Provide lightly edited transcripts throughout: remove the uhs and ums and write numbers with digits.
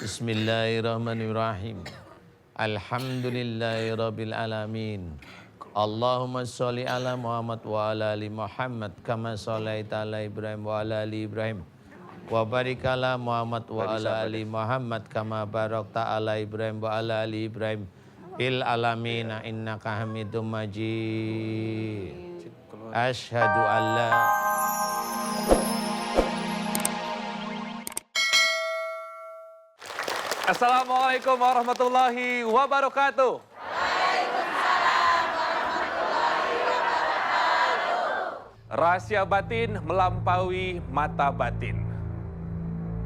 Bismillahirrahmanirrahim. Alhamdulillahirabbil alamin. Allahumma sholli ala Muhammad wa ala ali Muhammad kama shallaita ala Ibrahim wa ala ali Ibrahim. Wa barik ala Muhammad wa ala ali Muhammad kama barakta ala Ibrahim wa ala ali Ibrahim fil alamin innaka Hamidum Majid. Asyhadu an la Assalamualaikum warahmatullahi wabarakatuh. Waalaikumsalam warahmatullahi wabarakatuh. Rahasia batin melampaui mata batin.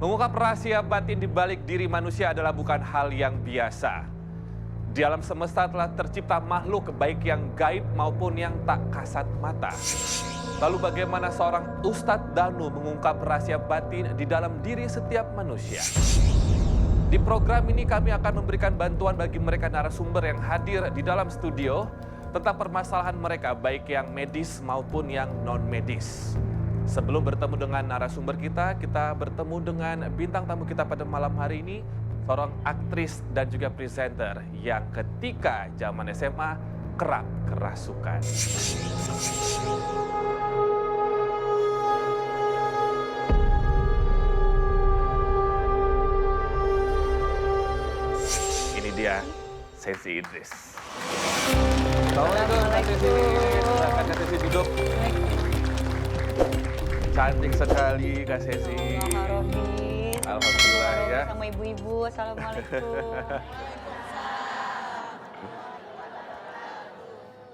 Mengungkap rahasia batin di balik diri manusia adalah bukan hal yang biasa. Di alam semesta telah tercipta makhluk baik yang gaib maupun yang tak kasat mata. Lalu bagaimana seorang Ustadz Danu mengungkap rahasia batin di dalam diri setiap manusia? Di program ini kami akan memberikan bantuan bagi mereka narasumber yang hadir di dalam studio tentang permasalahan mereka baik yang medis maupun yang non-medis. Sebelum bertemu dengan narasumber kita bertemu dengan bintang tamu kita pada malam hari ini, seorang aktris dan juga presenter yang ketika zaman SMA kerap kerasukan. Dia Sesi Idris. Assalamualaikum Kak Sesi. Silakan Kak Sesi duduk. Cantik sekali Kak Sesi. Alhamdulillah ya. Sama ibu-ibu, assalamualaikum.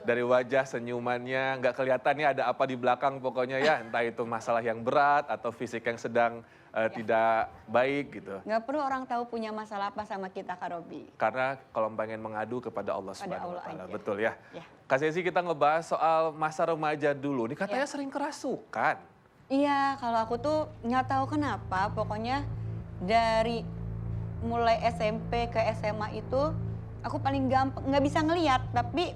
Dari wajah senyumannya nggak kelihatan ya ada apa di belakang pokoknya ya. Entah itu masalah yang berat atau fisik yang sedang tidak baik gitu. Nggak perlu orang tahu punya masalah apa sama kita, Kak Robi. Karena kalau pengen mengadu kepada Allah Subhanahu wa Ta'ala, betul ya. Ya. Kak Sesi, kita ngebahas soal masa remaja dulu. Ini katanya sering kerasukan. Iya, kalau aku tuh nggak tahu kenapa, pokoknya dari mulai SMP ke SMA itu aku paling gampang nggak bisa ngelihat, tapi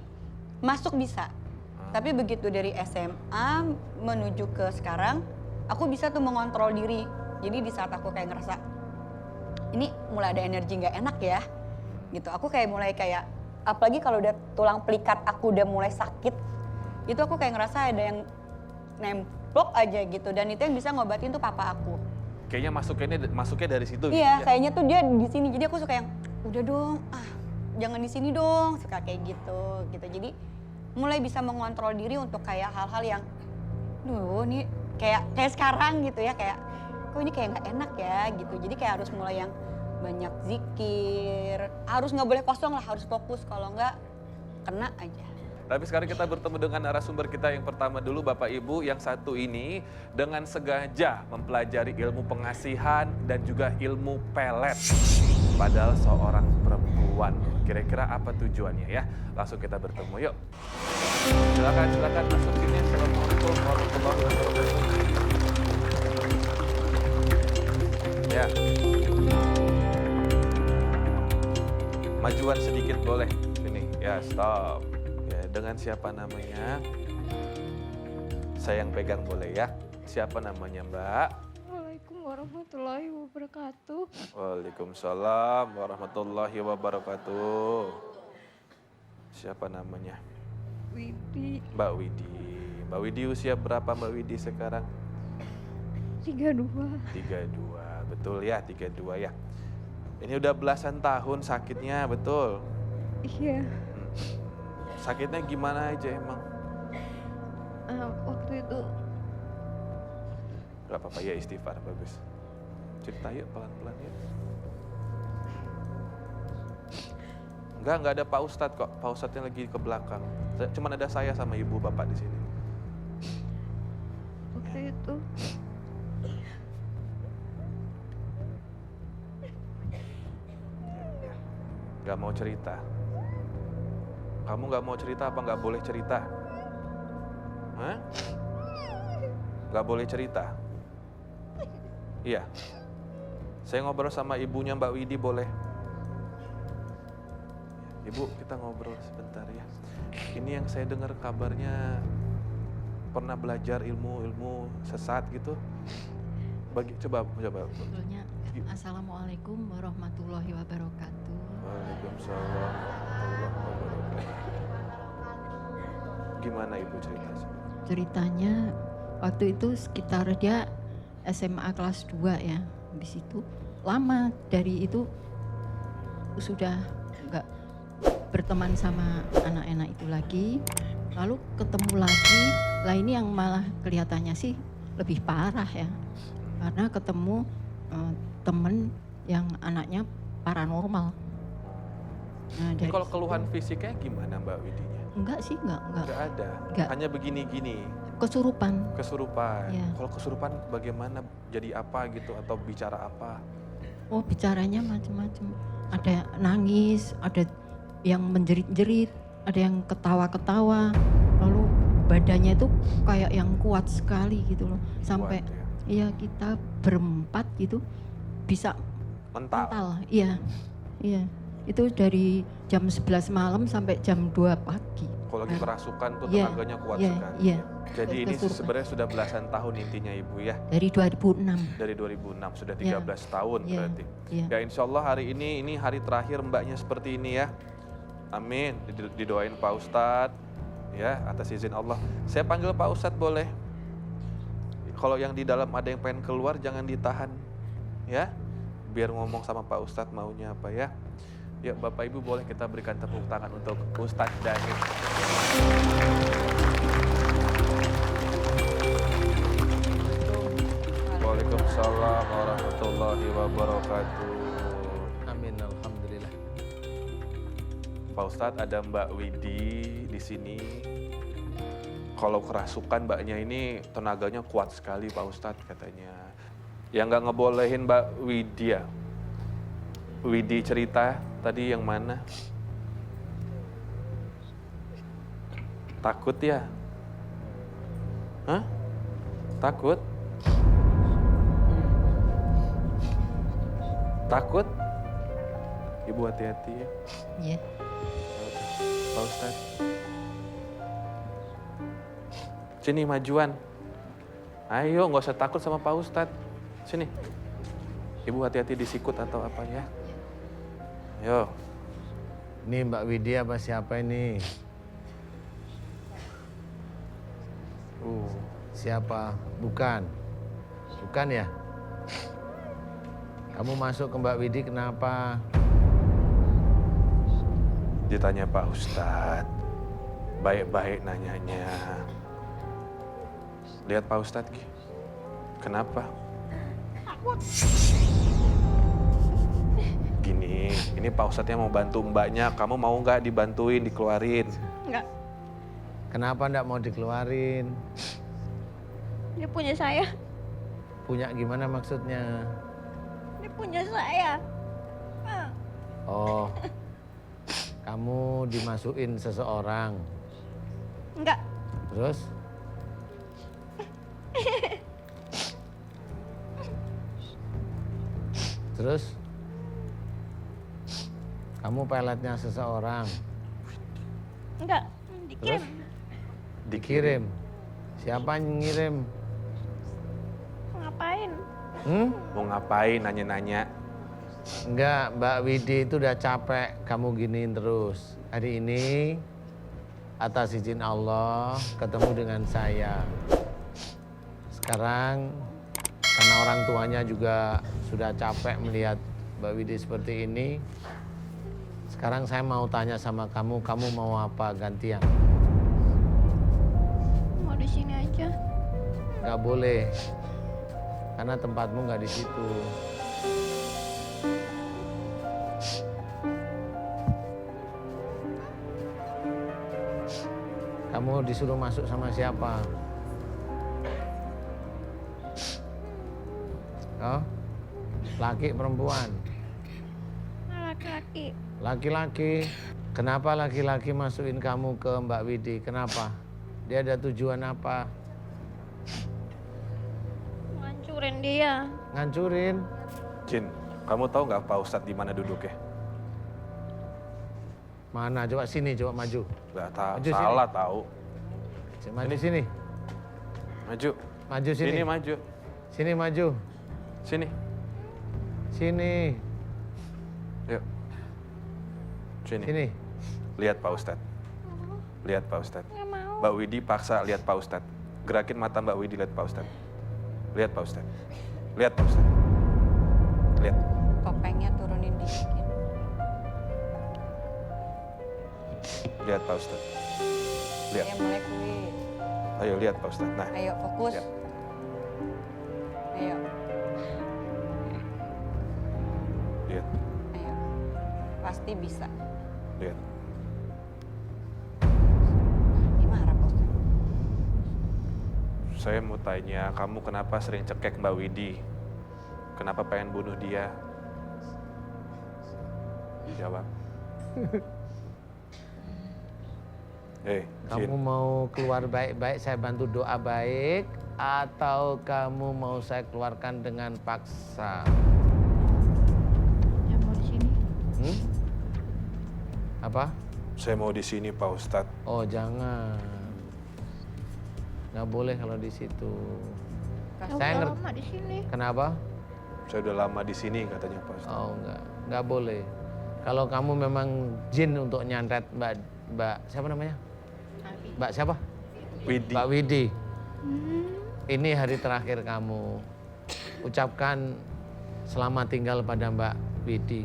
masuk bisa. Tapi begitu dari SMA menuju ke sekarang, aku bisa tuh mengontrol diri. Jadi di saat aku kayak ngerasa, ini mulai ada energi nggak enak ya, gitu. Aku kayak mulai kayak, apalagi kalau udah tulang pelikat aku udah mulai sakit, itu aku kayak ngerasa ada yang nemplok aja gitu. Dan itu yang bisa ngobatin tuh papa aku. Kayaknya masuknya dari situ. Iya, gitu, kayaknya tuh dia di sini. Jadi aku suka yang, udah dong, jangan di sini dong, suka kayak gitu. Jadi mulai bisa mengontrol diri untuk kayak hal-hal yang, duh, ini kayak sekarang gitu ya, kayak kok ini kayak nggak enak ya gitu. Jadi kayak harus mulai yang banyak zikir, harus nggak boleh kosong lah, harus fokus, kalau nggak kena aja. Tapi sekarang kita bertemu dengan narasumber kita yang pertama dulu, Bapak Ibu. Yang satu ini dengan sengaja mempelajari ilmu pengasihan dan juga ilmu pelet. Padahal seorang perempuan. Kira-kira apa tujuannya ya? Langsung kita bertemu yuk. Silakan masuk sini. Assalamualaikum warahmatullahi wabarakatuh. Ya. Majuan sedikit boleh. Sini. Ya, stop. Ya, dengan siapa namanya? Saya yang pegang boleh ya. Siapa namanya, Mbak? Assalamualaikum warahmatullahi wabarakatuh. Waalaikumsalam warahmatullahi wabarakatuh. Siapa namanya? Widi. Mbak Widi. Mbak Widi usia berapa Mbak Widi sekarang? 32. 32. Betul ya, 32 ya. Ini udah belasan tahun sakitnya, betul? Iya. Sakitnya gimana aja emang? Waktu itu Gak apa-apa ya, istighfar, bagus. Cerita yuk pelan-pelan ya. Enggak ada Pak Ustadz kok. Pak Ustadznya lagi ke belakang. Cuman ada saya sama ibu bapak di sini. waktu itu Gak mau cerita. Kamu gak mau cerita apa gak boleh cerita? Hah? Gak boleh cerita? Iya. Saya ngobrol sama ibunya Mbak Widi boleh? Ibu, kita ngobrol sebentar ya. Ini yang saya dengar kabarnya pernah belajar ilmu sesat gitu. Coba. sebetulnya Assalamualaikum warahmatullahi wabarakatuh. Waalaikumsalam warahmatullahi wabarakatuh. Gimana Ibu ceritanya? Ceritanya waktu itu sekitar dia SMA kelas 2 ya. Habis itu lama dari itu sudah nggak berteman sama anak-anak itu lagi. Lalu ketemu lagi. Lah ini yang malah kelihatannya sih lebih parah ya. Karena ketemu temen yang anaknya paranormal. Nah, Ini dari kalau situ- keluhan fisiknya gimana Mbak Widinya? enggak sih, enggak. Nggak ada, Nggak. hanya begini-gini, Kesurupan. kesurupan. Iya. Kalau kesurupan bagaimana, jadi apa gitu atau bicara apa? Oh, bicaranya macam-macam. Ada nangis, ada yang menjerit-jerit, ada yang ketawa-ketawa. Lalu badannya itu kayak yang kuat sekali gitu loh. Sampai Kuat, ya. iya kita berempat gitu bisa Mental. mental. Iya. Iya. Itu dari jam 11 malam sampai jam 2 pagi. Kalau lagi kerasukan tuh Iya, tenaganya kuat iya, sekali. iya. Jadi ini Kesurupan. sebenarnya sudah belasan tahun intinya Ibu ya. Dari 2006. Dari 2006 sudah Iya. 13 tahun Iya, berarti. iya. Ya insya Allah hari ini hari terakhir mbaknya seperti ini ya. Amin. Didoain Pak Ustadz ya atas izin Allah. Saya panggil Pak Ustadz boleh. Kalau yang di dalam ada yang pengen keluar jangan ditahan ya. Biar ngomong sama Pak Ustadz maunya apa ya. Ya Bapak Ibu boleh kita berikan tepuk tangan untuk Ustadz Daniel. Waalaikumsalam warahmatullahi wabarakatuh. Amin, alhamdulillah. Pak Ustadz ada Mbak Widi di sini. Kalau kerasukan mbaknya ini tenaganya kuat sekali Pak Ustadz katanya. Yang nggak ngebolehin Mbak Widya. Widi cerita tadi yang mana? Takut ya? Hah? Takut? Takut? Ibu hati-hati ya. Iya. Pak Ustadz. Sini majuan. Ayo nggak usah takut sama Pak Ustadz. Sini. Ibu hati-hati disikut atau apa ya. Yo. Ini Mbak Widya apa siapa ini? Siapa? Bukan. Bukan ya? Kamu masuk ke Mbak Widi kenapa? Ditanya Pak Ustadz. Baik-baik nanyanya. Lihat Pak Ustadz. Ki. Kenapa? Gini, ini Pak Ustadznya mau bantu mbaknya. Kamu mau nggak dibantuin, dikeluarin? Enggak, Kenapa ndak mau dikeluarin? dia punya saya. Punya gimana maksudnya? Dia punya saya. Oh, kamu dimasukin seseorang. Enggak, Terus? Terus? Kamu peletnya seseorang. enggak. Terus? Dikirim. Dikirim. Siapa yang ngirim? Ngapain? Mau ngapain nanya-nanya? Enggak, Mbak Widi itu udah capek kamu giniin terus. Hari ini atas izin Allah ketemu dengan saya. Sekarang karena orang tuanya juga sudah capek melihat Mbak Widi seperti ini. Sekarang saya mau tanya sama kamu, kamu mau apa gantian? Mau di sini aja. Nggak boleh, karena tempatmu nggak di situ. Kamu disuruh masuk sama siapa? Oh, laki perempuan? Laki-laki. Laki-laki. Kenapa laki-laki masukin kamu ke Mbak Widi? Kenapa? Dia ada tujuan apa? Ngancurin dia. Ngancurin? Jin, kamu tahu nggak Pak Ustadz di mana duduknya? Mana? Coba sini, coba maju. Nggak tahu, Maju sini. salah tahu. Maju sini. Maju. Maju sini. Sini maju. Sini maju. Sini. Sini. Yuk. Sini. Sini. Lihat Pak Ustadz. Lihat Pak Ustadz. Nggak mau. Mbak Widi paksa lihat Pak Ustadz. Gerakin mata Mbak Widi lihat Pak Ustadz. Lihat Pak Ustadz. Lihat Pak Ustadz. Lihat. Topengnya turunin dikit. Lihat Pak Ustadz. Lihat. Saya mulai kulit. Ayo lihat Pak Ustadz. Nah, Ayo fokus. Ya. Ayo, lihat. ayo. Pasti bisa. Lihat. Gimana Pak Ustadz? Saya mau tanya, kamu kenapa sering cekek Mbak Widi? Kenapa pengen bunuh dia? Jawab. Jin. Kamu mau keluar baik-baik, saya bantu doa baik, atau kamu mau saya keluarkan dengan paksa? Ya mau di sini. Hmm? Apa? Saya mau di sini Pak Ustadz. Oh jangan. Nggak boleh kalau di situ. Ya Saya udah ngerti. lama di sini. Kenapa? Saya udah lama di sini katanya Pak Ustadz. Oh nggak boleh. Kalau kamu memang jin untuk nyantet Mbak siapa namanya? Mbak siapa? Widi. Mbak Widi. Ini hari terakhir kamu. Ucapkan selamat tinggal pada Mbak Widi.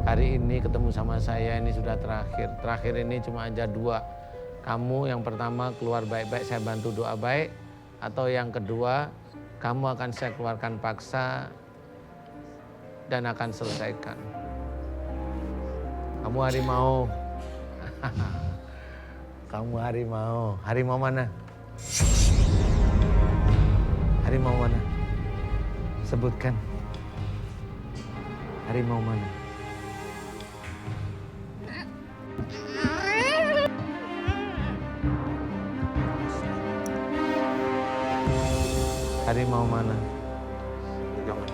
Hari ini ketemu sama saya ini sudah terakhir. Terakhir ini cuma aja 2. Kamu yang pertama keluar baik-baik, saya bantu doa baik. Atau yang kedua, kamu akan saya keluarkan paksa dan akan selesaikan. Kamu harimau. Kamu harimau. Harimau mana? Harimau mana? Sebutkan. Harimau mana? Harimau mana? Jangan.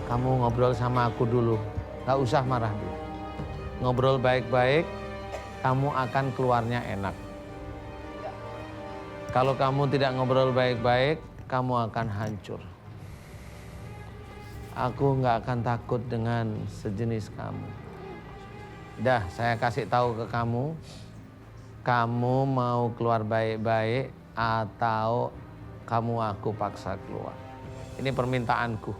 Kamu ngobrol sama aku dulu. Gak usah marah dulu. Ngobrol baik-baik, kamu akan keluarnya enak. Kalau kamu tidak ngobrol baik-baik, kamu akan hancur. Aku nggak akan takut dengan sejenis kamu. Dah, saya kasih tahu ke kamu. Kamu mau keluar baik-baik atau kamu aku paksa keluar. Ini permintaanku.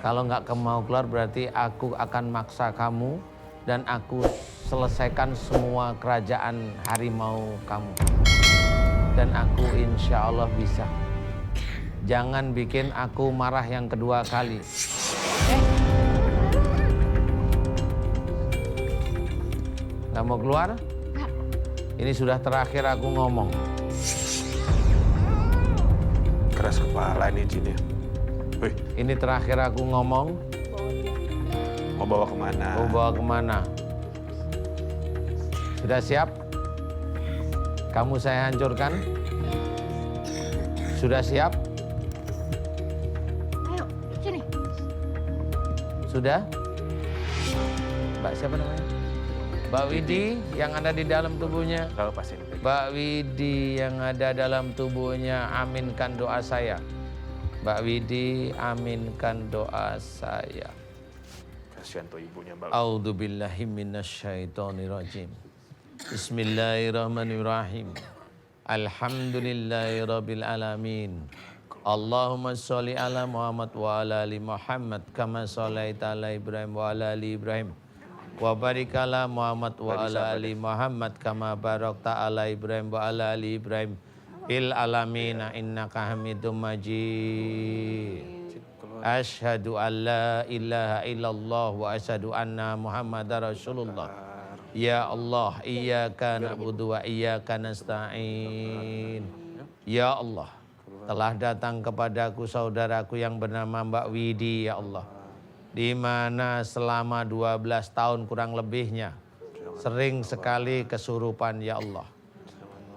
Kalau nggak mau keluar berarti aku akan maksa kamu dan aku selesaikan semua kerajaan harimau kamu. Dan aku insya Allah bisa. Jangan bikin aku marah yang kedua kali. Nggak mau keluar? Ini sudah terakhir aku ngomong. Keras kepala ini Jin ya. Wih, Ini terakhir aku ngomong. mau bawa kemana? Mau bawa kemana? Sudah siap? Kamu saya hancurkan? Sudah siap? Ayo, sini. Sudah? Mbak siapa namanya? Mbak Widi yang ada di dalam tubuhnya. Kalau pas ini. Mbak Widi yang ada dalam tubuhnya, aminkan doa saya. Mbak Widi, aminkan doa saya. Kasihan tuh ibunya Mbak. A'udzubillahi minasyaitonirrajim. Bismillahirrahmanirrahim. Alhamdulillahirabbil alamin. Allahumma sholli ala Muhammad wa ala ali Muhammad kama sholaita ala Ibrahim wa ala ali Ibrahim. Wa barik ala Muhammad wa ala ali Muhammad kama barakta ala Ibrahim wa ala ali Ibrahim fil alamin innaka Hamidum Majid. Asyhadu an la ilaha illallah wa asyhadu anna Muhammadar Rasulullah. Ya Allah, iyyaka na'budu wa iyyaka nasta'in. Ya Allah, telah datang kepadaku saudaraku yang bernama Mbak Widi, ya Allah. Di mana selama 12 tahun kurang lebihnya sering sekali kesurupan, ya Allah.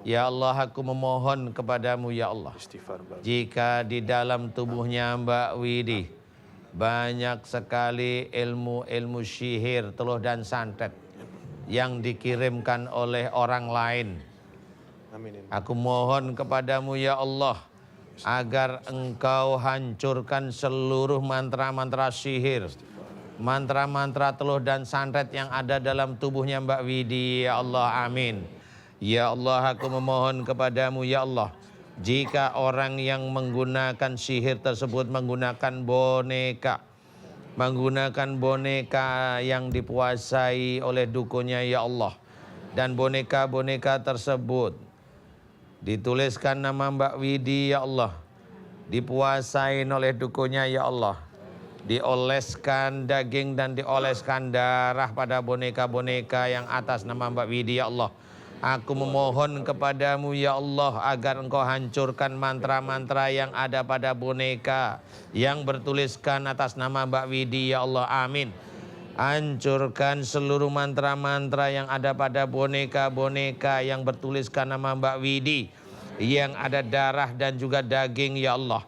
Ya Allah, aku memohon kepadamu, ya Allah. Istighfar Mbak. Jika di dalam tubuhnya Mbak Widi banyak sekali ilmu-ilmu sihir, teluh dan santet yang dikirimkan oleh orang lain. Aminin. Aku mohon kepadamu ya Allah, agar engkau hancurkan seluruh mantra-mantra sihir, mantra-mantra teluh dan santet yang ada dalam tubuhnya Mbak Widi, ya Allah, amin. Ya Allah, aku memohon kepadamu, ya Allah, jika orang yang menggunakan sihir tersebut menggunakan boneka yang dipuasai oleh dukunnya, ya Allah, dan boneka-boneka tersebut dituliskan nama Mbak Widi, ya Allah, dipuasain oleh dukunnya, ya Allah, dioleskan daging dan dioleskan darah pada boneka-boneka yang atas nama Mbak Widi, ya Allah. Aku memohon kepadamu, ya Allah, agar engkau hancurkan mantra-mantra yang ada pada boneka yang bertuliskan atas nama Mbak Widi, ya Allah, amin. Hancurkan seluruh mantra-mantra yang ada pada boneka-boneka yang bertuliskan nama Mbak Widi, yang ada darah dan juga daging, ya Allah.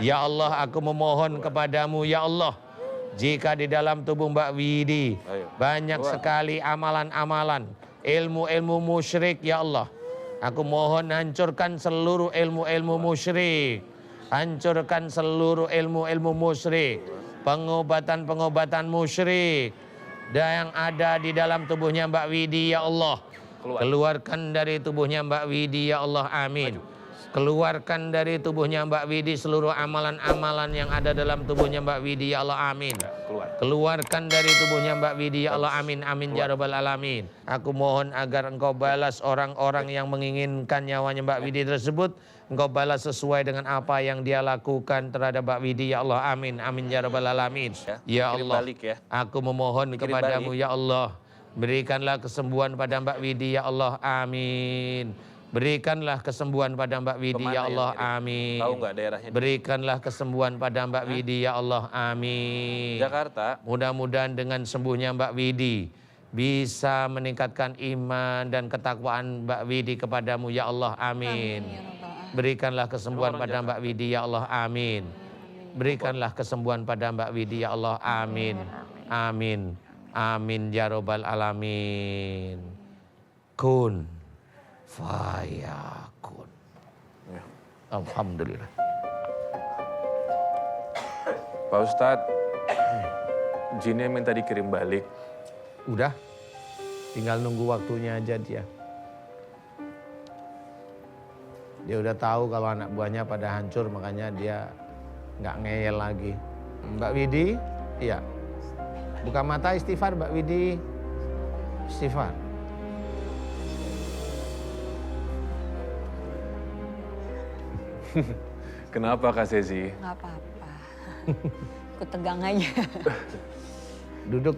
Ya Allah, aku memohon kepadamu, ya Allah, jika di dalam tubuh Mbak Widi banyak sekali amalan-amalan, ilmu-ilmu musyrik, ya Allah, aku mohon hancurkan seluruh ilmu-ilmu musyrik, hancurkan seluruh ilmu-ilmu musyrik, pengobatan-pengobatan musyrik dan yang ada di dalam tubuhnya Mbak Widi, ya Allah. Keluarkan dari tubuhnya Mbak Widi, ya Allah, amin. Keluarkan dari tubuhnya Mbak Widi seluruh amalan-amalan yang ada dalam tubuhnya Mbak Widi, ya Allah, amin. Keluarkan dari tubuhnya Mbak Widi, ya Allah, amin, amin, ya Rabbal Alamin. Aku mohon agar engkau balas orang-orang yang menginginkan nyawanya Mbak Widi tersebut, engkau balas sesuai dengan apa yang dia lakukan terhadap Mbak Widi, ya Allah, amin, amin, ya Rabbal Alamin. Ya Allah, aku memohon kepadamu, ya Allah, berikanlah kesembuhan pada Mbak Widi, ya Allah, amin. Berikanlah kesembuhan pada Mbak Widi, ya Allah, amin. Tahu nggak daerahnya? Berikanlah kesembuhan pada Mbak Widi, ya Allah, amin. Jakarta. Mudah-mudahan dengan sembuhnya Mbak Widi bisa meningkatkan iman dan ketakwaan Mbak Widi kepadamu, ya Allah, amin. Berikanlah kesembuhan pada Mbak Widi, ya Allah, amin. Berikanlah kesembuhan pada Mbak Widi, ya Allah, amin. Amin. Amin, ya Rabbal Alamin. Kun fayakun. Alhamdulillah. Pak Ustadz, jinnya minta dikirim balik. Udah, tinggal nunggu waktunya aja dia. Dia udah tahu kalau anak buahnya pada hancur, makanya dia nggak ngeyel lagi. Mbak Widi, iya. Buka mata, istighfar Mbak Widi. Istighfar. Kenapa Kak Sezi? Nggak apa-apa. Aku tegang aja. Duduk.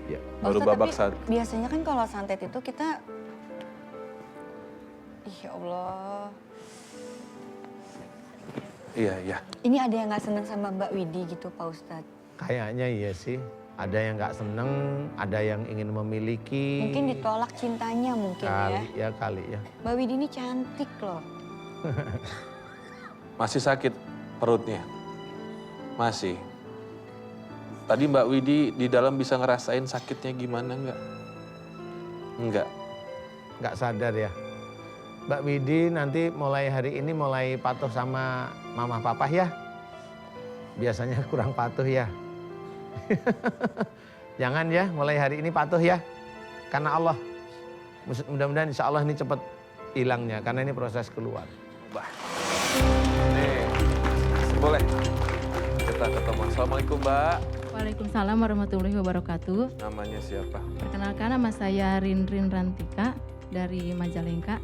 Ya. Baru Ustadz, babak tapi satu. biasanya kan kalau santet itu kita, ya Allah. Iya. Ini ada yang nggak seneng sama Mbak Widi gitu Pak Ustadz? Kayaknya iya sih. Ada yang nggak seneng, ada yang ingin memiliki. Mungkin ditolak cintanya mungkin ya. Kali ya. Mbak Widi ini cantik loh. Masih sakit perutnya? Masih. Tadi Mbak Widi di dalam bisa ngerasain sakitnya gimana nggak? Enggak. Nggak sadar ya. Mbak Widi nanti mulai hari ini mulai patuh sama mama papa ya. Biasanya kurang patuh ya. Jangan ya, mulai hari ini patuh ya. Karena Allah. Mudah-mudahan insya Allah ini cepat hilangnya. Karena ini proses keluar. Nih, boleh kita ketemu. Assalamualaikum Mbak. Waalaikumsalam warahmatullahi wabarakatuh. Namanya siapa? Perkenalkan, nama saya Rinrin Rantika dari Majalengka.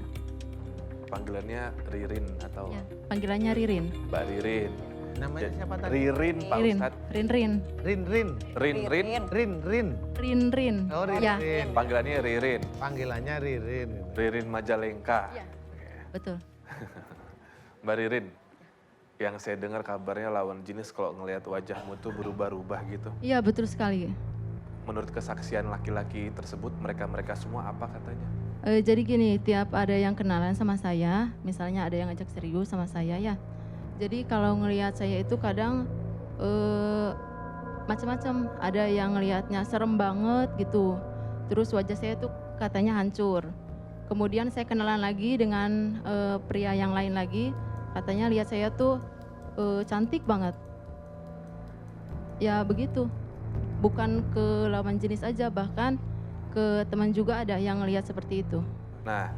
Panggilannya Ririn atau Ya, panggilannya Ririn. Mbak Ririn. Namanya siapa tadi? Ririn Pak Ririn. Ustadz. Rin. Rin. Oh, Rin. Ya. Panggilannya Ririn. Panggilannya Ririn. Ririn Majalengka. Ya. Betul. Mbak Ririn, yang saya dengar kabarnya lawan jenis kalau ngelihat wajahmu tuh berubah-ubah gitu. Iya, betul sekali. Menurut kesaksian laki-laki tersebut, mereka semua apa katanya? Jadi gini, tiap ada yang kenalan sama saya, misalnya ada yang ngajak serius sama saya ya. Jadi kalau ngelihat saya itu kadang macam-macam. Ada yang ngelihatnya serem banget gitu. Terus wajah saya tuh katanya hancur. Kemudian saya kenalan lagi dengan pria yang lain lagi. Katanya lihat saya tuh cantik banget. Ya begitu. Bukan ke lawan jenis aja, bahkan ke teman juga ada yang lihat seperti itu. Nah,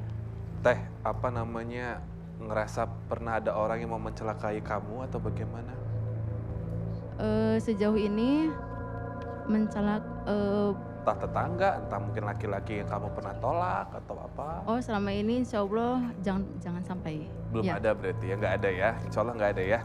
Teh, apa namanya, ngerasa pernah ada orang yang mau mencelakai kamu atau bagaimana? Sejauh ini Entah tetangga, entah mungkin laki-laki yang kamu pernah tolak atau apa? oh selama ini insya Allah jangan sampai. Belum Ya. ada berarti ya, nggak ada ya? Insya Allah nggak ada ya?